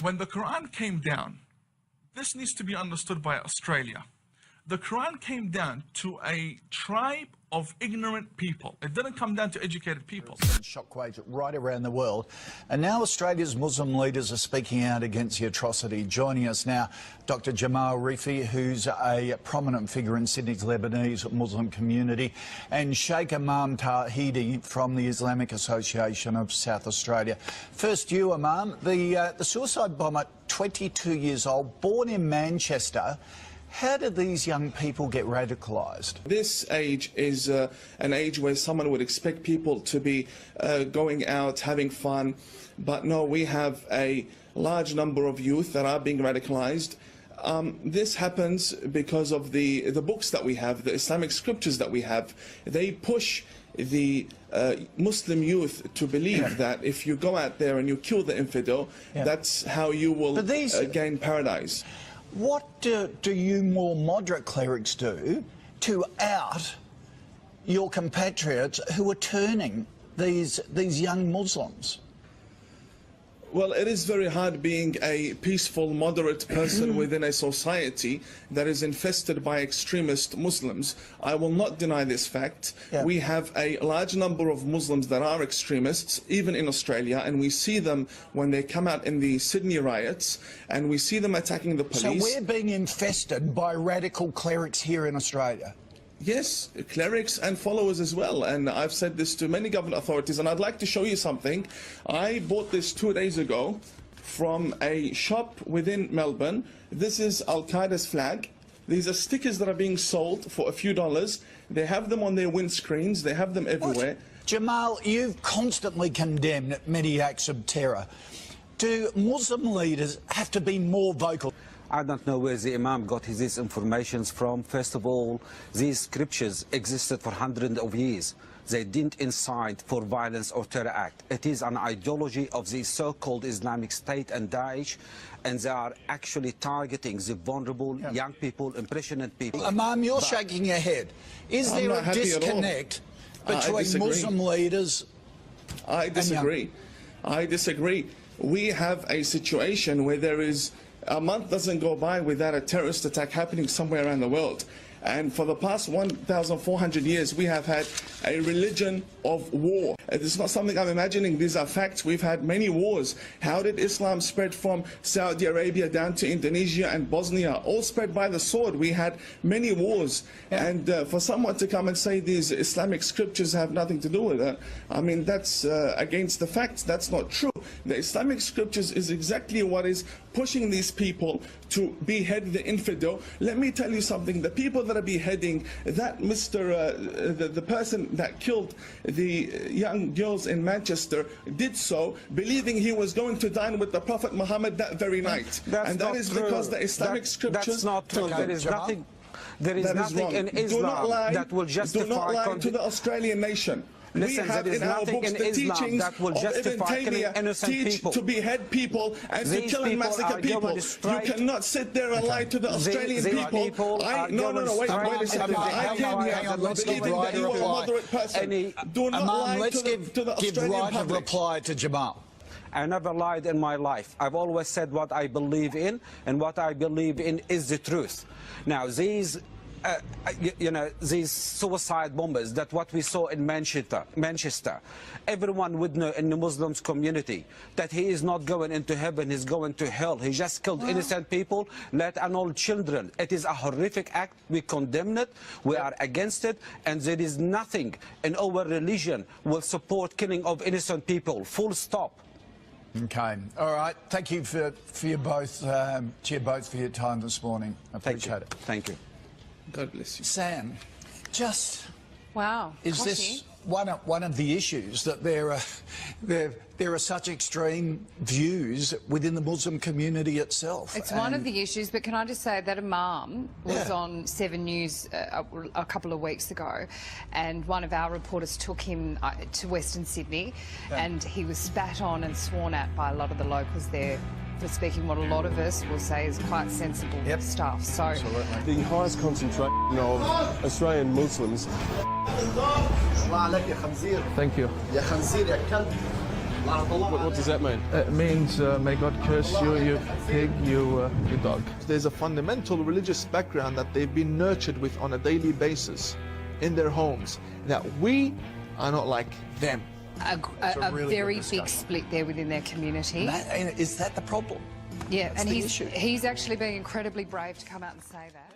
When the Quran came down, this needs to be understood by Australia. The Quran came down to a tribe of ignorant people. It didn't come down to educated people. Shockwaves right around the world. And now Australia's Muslim leaders are speaking out against the atrocity. Joining us now, Dr. Jamal Rifi, who's a prominent figure in Sydney's Lebanese Muslim community, and Sheikh Imam Tawhidi from the Islamic Association of South Australia. First you, Imam, the suicide bomber, 22 years old, born in Manchester. How did these young people get radicalised? This age is an age where someone would expect people to be going out, having fun, but no, we have a large number of youth that are being radicalised. This happens because of the books that we have, the Islamic scriptures that we have. They push the Muslim youth to believe that if you go out there and you kill the infidel, that's how you will gain paradise. What do you more moderate clerics do to out your compatriots who are turning these young Muslims? Well, it is very hard being a peaceful, moderate person within a society that is infested by extremist Muslims. I will not deny this fact. We have a large number of Muslims that are extremists, even in Australia, and we see them when they come out in the Sydney riots, and we see them attacking the police. So we're being infested by radical clerics here in Australia? Yes, clerics and followers as well, and I've said this to many government authorities, and I'd like to show you something. I bought this 2 days ago from a shop within Melbourne. This is Al-Qaeda's flag. These are stickers that are being sold for a few dollars. They have them on their windscreens, they have them everywhere. Jamal, you've constantly condemned many acts of terror. Do Muslim leaders have to be more vocal? I don't know where the Imam got his information from. First of all, these scriptures existed for hundreds of years. They didn't incite for violence or terror act. It is an ideology of the so-called Islamic State and Daesh, and they are actually targeting the vulnerable young people, impressionate people. Imam, you're shaking your head. Is there a disconnect between Muslim leaders? I disagree. I disagree. We have a situation where there is a month doesn't go by without a terrorist attack happening somewhere around the world. And for the past 1,400 years, we have had a religion of war. It's not something I'm imagining. These are facts. We've had many wars. How did Islam spread from Saudi Arabia down to Indonesia and Bosnia? All spread by the sword. We had many wars. And for someone to come and say these Islamic scriptures have nothing to do with it, I mean, that's against the facts. That's not true. The Islamic scriptures is exactly what is pushing these people to behead the infidel. Let me tell you something. The people that are beheading, that the person that killed the young girls in Manchester did so believing he was going to dine with the Prophet Muhammad that very night. And that is because the Islamic scriptures... That's not true. There is nothing in Islam that will justify... Do not lie to the Australian nation. Listen, we have there is in our nothing books in the Islam teachings that will justify killing innocent people. to behead people and to kill and massacre people. You cannot sit there and lie to the Australian people. Wait a second. I came here believing that you are a moderate person. Do not lie to the Australian public. Reply to Jamal. I never lied in my life. I've always said what I believe in, and what I believe in is the truth. Now, these suicide bombers, that what we saw in Manchester, everyone would know in the Muslims community that he is not going into heaven, he's going to hell. He just killed innocent people, let alone children. It is a horrific act. We condemn it, we are against it, and there is nothing in our religion will support killing of innocent people. Full stop. Okay. All right. Thank you for you both, for your time this morning. I appreciate it. Thank you. God bless you. Sam, just... Wow. Is this one of the issues, that there are such extreme views within the Muslim community itself? It's one of the issues, but can I just say that Imam was on 7 News a couple of weeks ago, and one of our reporters took him to Western Sydney, and he was spat on and sworn at by a lot of the locals there for speaking what a lot of us will say is quite sensible stuff. So the highest concentration of Australian Muslims. الله عليك يا خنزير. Thank you. يا خنزير يا كلب. What does that mean? It means may God curse you, you pig, you dog. There's a fundamental religious background that they've been nurtured with on a daily basis in their homes, that we are not like them. A really very good big split there within their community. Is that the problem? Yeah, That's and the issue. he's actually being incredibly brave to come out and say that.